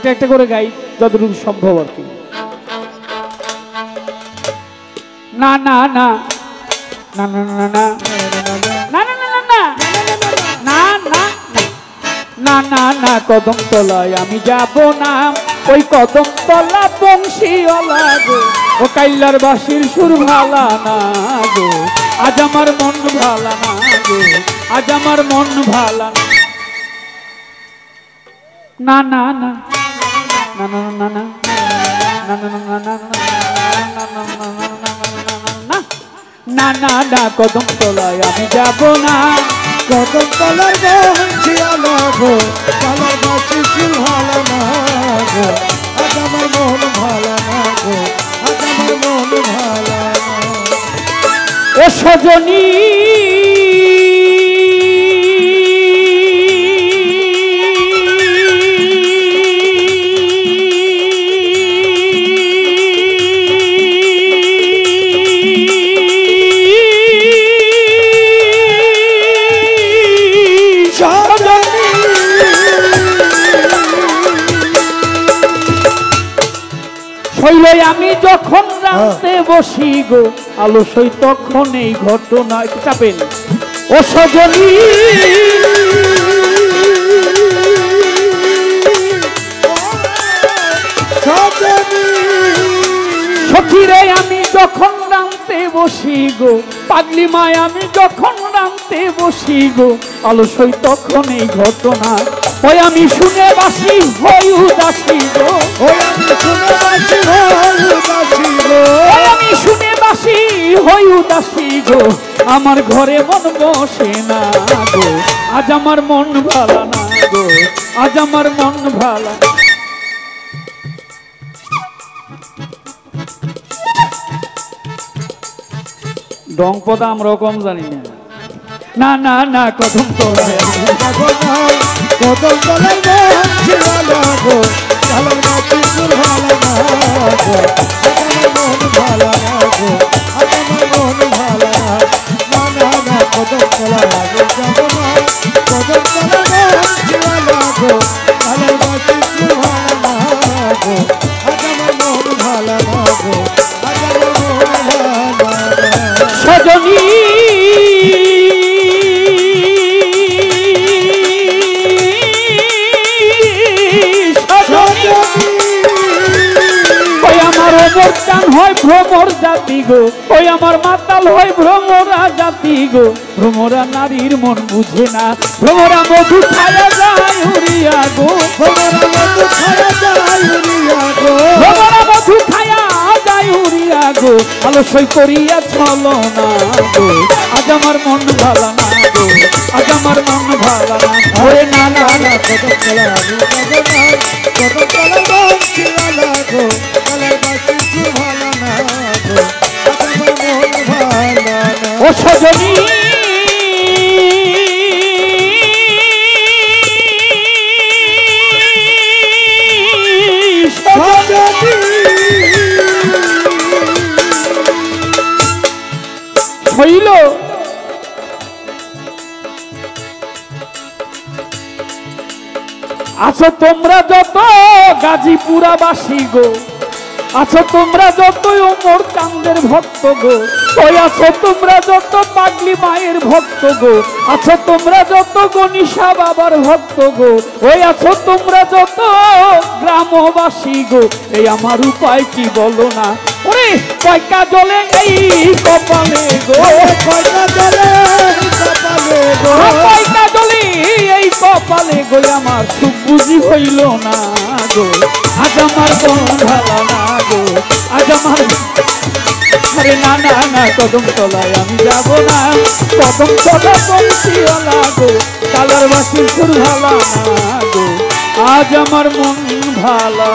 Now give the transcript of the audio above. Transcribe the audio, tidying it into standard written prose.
একটা একটা করে গাই যতটুকু সম্ভব আর কি। না না না না না না না না না না না না না না না না কদম তলায় আমি যাব না, ওই কদম তলা বংশীওয়ালা গো, ও কাইল্লার বাঁশির সুর ভালা না গো, আজ আমার মন ভালা না গো, আজ আমার মন ভালা না না না না না না না না না না কদম তলায় আমি যাব না, কদম তলার বংশীওয়ালা গো, কালার বাঁশির সুর ভালা না গো, আজ আমার মন ভালা না গো, আজ আমার মন ভালা না। ও সজনী শৈলই আমি যখন রাঁধতে বসি গো, আলস্যই তখন এই ঘটনা চাপেন। ও সজনী সখীরে আমি যখন রাঁধতে বসি গো, পাগলি মায় আমি যখন রাঁধতে বসি গো, আলস্যই তখন এই ঘটনা, ওই আমি শুনে বাসি হই উদাসী গো, ওই আমি শুনে বাসি হই উদাসী গো, ওই আমি শুনে বাসি হই উদাসী গো, আমার ঘরে মন বসে না গো, আজ আমার মন ভালা না গো, আজ আমার মন ভালা। ডং পদা আমরাও কম জানি না। না না না কদম তলায় কদম তলার বংশীওয়ালা গো, কালার বাঁশির সুর ভালা না গো, আজ আমার মন ভালা না গো, আজ আমার মন ভালা না। না না না কদম তলায় আমি যাব না, কদম তলার বংশীওয়ালা গো, কালার বাঁশির সুর ভালা না গো, আজ আমার মন ভালা না গো, আজ আমার মন ভালা না। সজনী ওই আমার ওমর চান হয় ভ্রমর জাতি গো, ওই আমার মাতাল হয় ভ্রমরা জাতি গো, ভ্রমরা নারীর মন বুঝে না, ভ্রমরা মধু খায়া যায় উড়িয়া গো, ভ্রমরা মধু খায়া যায় উড়িয়া গো, ভ্রমরা মধু খায়া যায় উড়িয়া গো, আলস্যই করিয়া চলো না গো, আজ আমার মন ভালা না গো, আজ আমার মন ভালা না। ওরে না না না কদম তলায় আমি যাব না, কদম তলার বংশীওয়ালা গো, কালার বাঁশির সুর ভালা না গো, আজ আমার মন ভালা না। ও সজনী হইল আছো তোমরা যত গাজীপুরাবাসী গো, আছো তোমরা যত ওমর চাঁদের ভক্ত গো, ওই আছো তোমরা যত পাগলি মায়ের ভক্ত গো, আছো তোমরা যত গণিশা বাবার ভক্ত গো, ওই আছো তোমরা যত গ্রামবাসী গো, এই আমার উপায় কি বলো না, ওরে কয়কা জলে এই কপালে গো, কয়টা জলে কপালে গো, কয়কা জলে এই কপালে গো, আমার সুখ বুঝি হইল না গো, আজ আমার মন ভালা না গো, আজ আমার। আরে না না না কদম তলায় আমি যাব না, কদম তলা বংশীওয়ালা গো, কালার বাঁশির সুর ভালা না গো, আজ আমার মন ভালা।